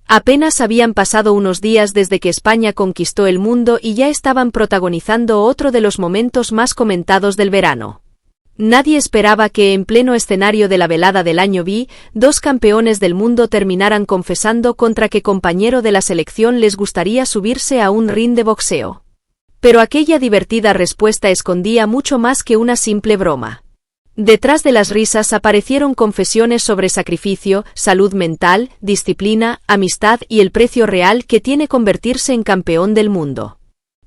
Apenas habían pasado unos días desde que España conquistó el mundo y ya estaban protagonizando otro de los momentos más comentados del verano. Nadie esperaba que, en pleno escenario de la velada del año B, dos campeones del mundo terminaran confesando contra qué compañero de la selección les gustaría subirse a un ring de boxeo. Pero aquella divertida respuesta escondía mucho más que una simple broma. Detrás de las risas aparecieron confesiones sobre sacrificio, salud mental, disciplina, amistad y el precio real que tiene convertirse en campeón del mundo.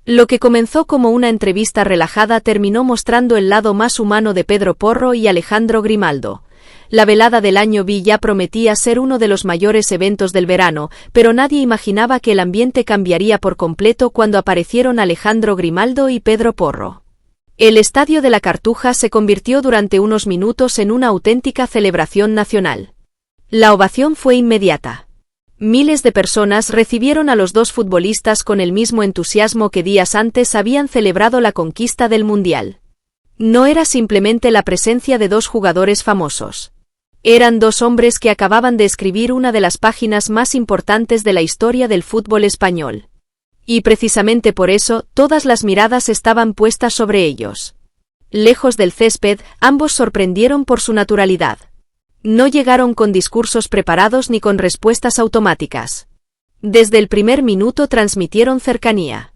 Lo que comenzó como una entrevista relajada terminó mostrando el lado más humano de Pedro Porro y Alejandro Grimaldo. La velada del año B ya prometía ser uno de los mayores eventos del verano, pero nadie imaginaba que el ambiente cambiaría por completo cuando aparecieron Alejandro Grimaldo y Pedro Porro. El Estadio de la Cartuja se convirtió durante unos minutos en una auténtica celebración nacional. La ovación fue inmediata. Miles de personas recibieron a los dos futbolistas con el mismo entusiasmo que días antes habían celebrado la conquista del Mundial. No era simplemente la presencia de dos jugadores famosos. Eran dos hombres que acababan de escribir una de las páginas más importantes de la historia del fútbol español. Y precisamente por eso, todas las miradas estaban puestas sobre ellos. Lejos del césped, ambos sorprendieron por su naturalidad. No llegaron con discursos preparados ni con respuestas automáticas. Desde el primer minuto transmitieron cercanía.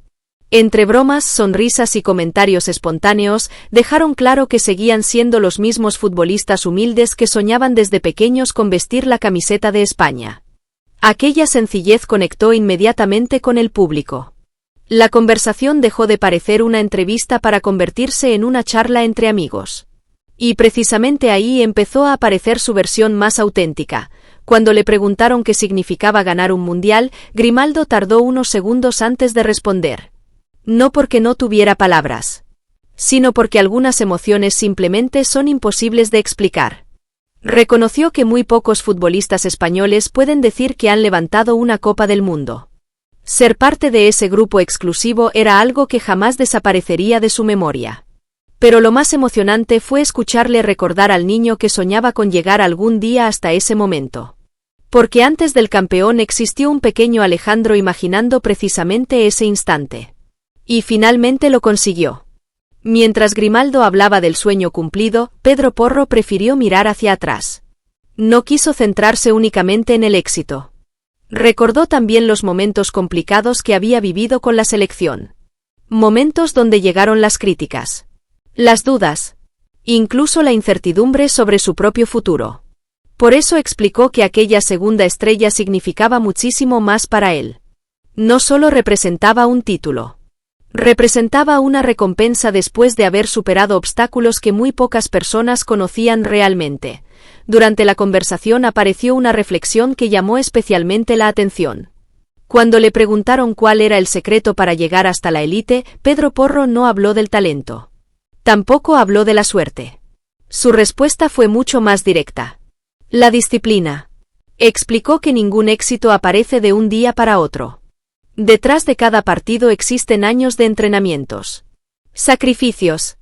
Entre bromas, sonrisas y comentarios espontáneos, dejaron claro que seguían siendo los mismos futbolistas humildes que soñaban desde pequeños con vestir la camiseta de España. Aquella sencillez conectó inmediatamente con el público. La conversación dejó de parecer una entrevista para convertirse en una charla entre amigos. Y precisamente ahí empezó a aparecer su versión más auténtica. Cuando le preguntaron qué significaba ganar un mundial, Grimaldo tardó unos segundos antes de responder. No porque no tuviera palabras, sino porque algunas emociones simplemente son imposibles de explicar. Reconoció que muy pocos futbolistas españoles pueden decir que han levantado una Copa del Mundo. Ser parte de ese grupo exclusivo era algo que jamás desaparecería de su memoria. Pero lo más emocionante fue escucharle recordar al niño que soñaba con llegar algún día hasta ese momento. Porque antes del campeón existió un pequeño Alejandro imaginando precisamente ese instante. Y finalmente lo consiguió. Mientras Grimaldo hablaba del sueño cumplido, Pedro Porro prefirió mirar hacia atrás. No quiso centrarse únicamente en el éxito. Recordó también los momentos complicados que había vivido con la selección. Momentos donde llegaron las críticas, las dudas, incluso la incertidumbre sobre su propio futuro. Por eso explicó que aquella segunda estrella significaba muchísimo más para él. No solo representaba un título. Representaba una recompensa después de haber superado obstáculos que muy pocas personas conocían realmente. Durante la conversación apareció una reflexión que llamó especialmente la atención. Cuando le preguntaron cuál era el secreto para llegar hasta la élite, Pedro Porro no habló del talento. Tampoco habló de la suerte. Su respuesta fue mucho más directa. La disciplina. Explicó que ningún éxito aparece de un día para otro. Detrás de cada partido existen años de entrenamientos, sacrificios,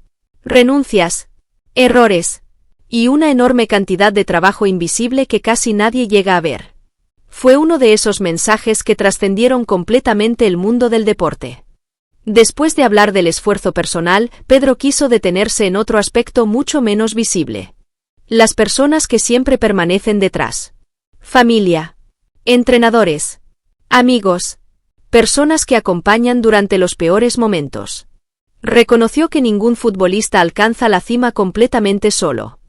renuncias, errores, y una enorme cantidad de trabajo invisible que casi nadie llega a ver. Fue uno de esos mensajes que trascendieron completamente el mundo del deporte. Después de hablar del esfuerzo personal, Pedro quiso detenerse en otro aspecto mucho menos visible. Las personas que siempre permanecen detrás. Familia, entrenadores, amigos, personas que acompañan durante los peores momentos. Reconoció que ningún futbolista alcanza la cima completamente solo.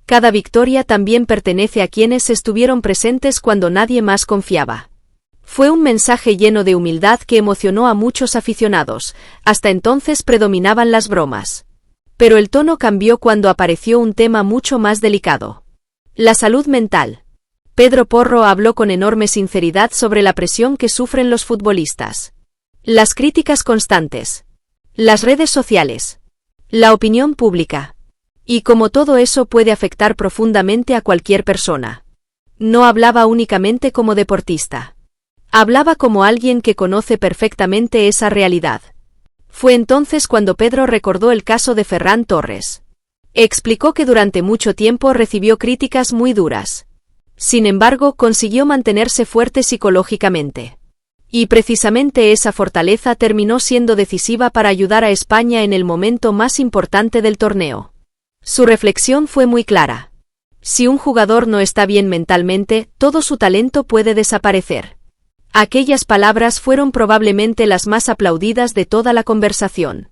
Cada victoria también pertenece a quienes estuvieron presentes cuando nadie más confiaba. Fue un mensaje lleno de humildad que emocionó a muchos aficionados. Hasta entonces predominaban las bromas. Pero el tono cambió cuando apareció un tema mucho más delicado. La salud mental. Pedro Porro habló con enorme sinceridad sobre la presión que sufren los futbolistas. Las críticas constantes. Las redes sociales. La opinión pública. Y cómo todo eso puede afectar profundamente a cualquier persona. No hablaba únicamente como deportista. Hablaba como alguien que conoce perfectamente esa realidad. Fue entonces cuando Pedro recordó el caso de Ferran Torres. Explicó que durante mucho tiempo recibió críticas muy duras. Sin embargo, consiguió mantenerse fuerte psicológicamente. Y precisamente esa fortaleza terminó siendo decisiva para ayudar a España en el momento más importante del torneo. Su reflexión fue muy clara. Si un jugador no está bien mentalmente, todo su talento puede desaparecer. Aquellas palabras fueron probablemente las más aplaudidas de toda la conversación.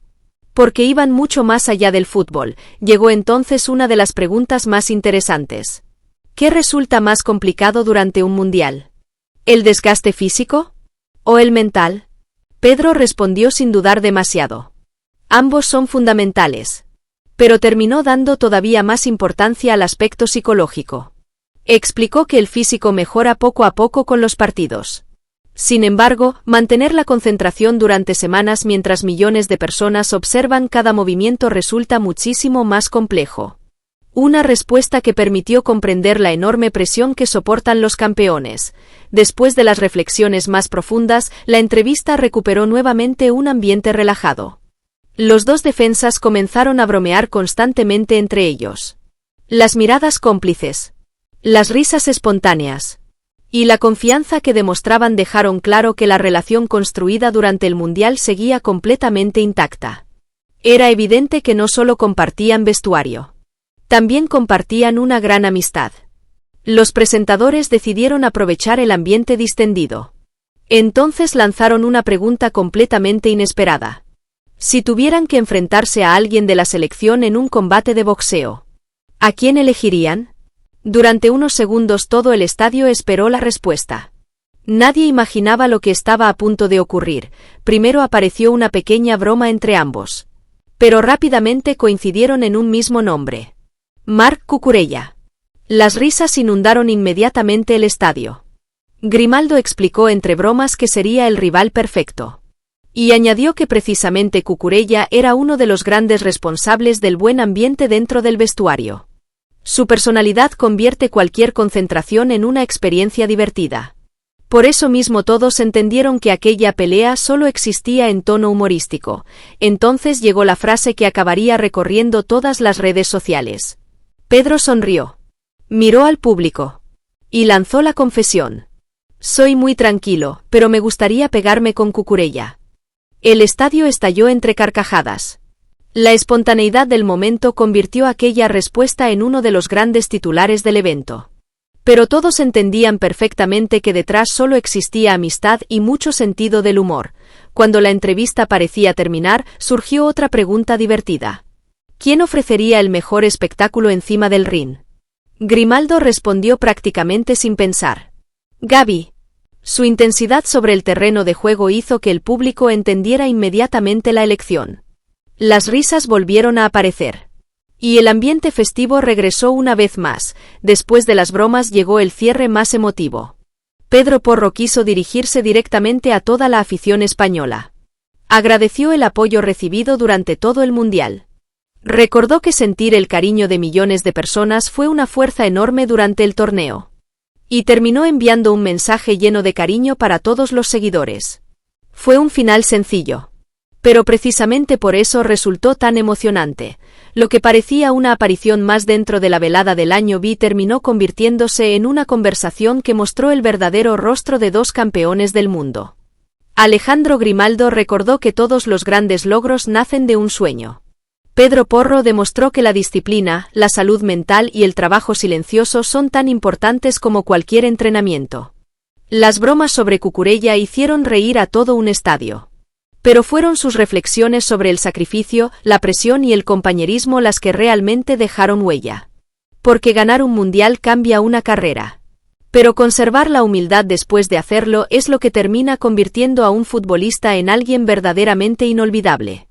Porque iban mucho más allá del fútbol. Llegó entonces una de las preguntas más interesantes. ¿Qué resulta más complicado durante un mundial? ¿El desgaste físico? ¿O el mental? Pedro respondió sin dudar demasiado. Ambos son fundamentales. Pero terminó dando todavía más importancia al aspecto psicológico. Explicó que el físico mejora poco a poco con los partidos. Sin embargo, mantener la concentración durante semanas mientras millones de personas observan cada movimiento resulta muchísimo más complejo. Una respuesta que permitió comprender la enorme presión que soportan los campeones. Después de las reflexiones más profundas, la entrevista recuperó nuevamente un ambiente relajado. Los dos defensas comenzaron a bromear constantemente entre ellos. Las miradas cómplices, las risas espontáneas y la confianza que demostraban dejaron claro que la relación construida durante el Mundial seguía completamente intacta. Era evidente que no solo compartían vestuario, también compartían una gran amistad. Los presentadores decidieron aprovechar el ambiente distendido. Entonces lanzaron una pregunta completamente inesperada. Si tuvieran que enfrentarse a alguien de la selección en un combate de boxeo, ¿a quién elegirían? Durante unos segundos todo el estadio esperó la respuesta. Nadie imaginaba lo que estaba a punto de ocurrir. Primero apareció una pequeña broma entre ambos. Pero rápidamente coincidieron en un mismo nombre. Marc Cucurella. Las risas inundaron inmediatamente el estadio. Grimaldo explicó entre bromas que sería el rival perfecto. Y añadió que precisamente Cucurella era uno de los grandes responsables del buen ambiente dentro del vestuario. Su personalidad convierte cualquier concentración en una experiencia divertida. Por eso mismo todos entendieron que aquella pelea solo existía en tono humorístico. Entonces llegó la frase que acabaría recorriendo todas las redes sociales. Pedro sonrió. Miró al público. Y lanzó la confesión. Soy muy tranquilo, pero me gustaría pegarme con Cucurella. El estadio estalló entre carcajadas. La espontaneidad del momento convirtió aquella respuesta en uno de los grandes titulares del evento. Pero todos entendían perfectamente que detrás solo existía amistad y mucho sentido del humor. Cuando la entrevista parecía terminar, surgió otra pregunta divertida. ¿Quién ofrecería el mejor espectáculo encima del ring? Grimaldo respondió prácticamente sin pensar. Gavi. Su intensidad sobre el terreno de juego hizo que el público entendiera inmediatamente la elección. Las risas volvieron a aparecer. Y el ambiente festivo regresó una vez más. Después de las bromas llegó el cierre más emotivo. Pedro Porro quiso dirigirse directamente a toda la afición española. Agradeció el apoyo recibido durante todo el Mundial. Recordó que sentir el cariño de millones de personas fue una fuerza enorme durante el torneo. Y terminó enviando un mensaje lleno de cariño para todos los seguidores. Fue un final sencillo. Pero precisamente por eso resultó tan emocionante. Lo que parecía una aparición más dentro de la velada del año B terminó convirtiéndose en una conversación que mostró el verdadero rostro de dos campeones del mundo. Alejandro Grimaldo recordó que todos los grandes logros nacen de un sueño. Pedro Porro demostró que la disciplina, la salud mental y el trabajo silencioso son tan importantes como cualquier entrenamiento. Las bromas sobre Cucurella hicieron reír a todo un estadio. Pero fueron sus reflexiones sobre el sacrificio, la presión y el compañerismo las que realmente dejaron huella. Porque ganar un mundial cambia una carrera. Pero conservar la humildad después de hacerlo es lo que termina convirtiendo a un futbolista en alguien verdaderamente inolvidable.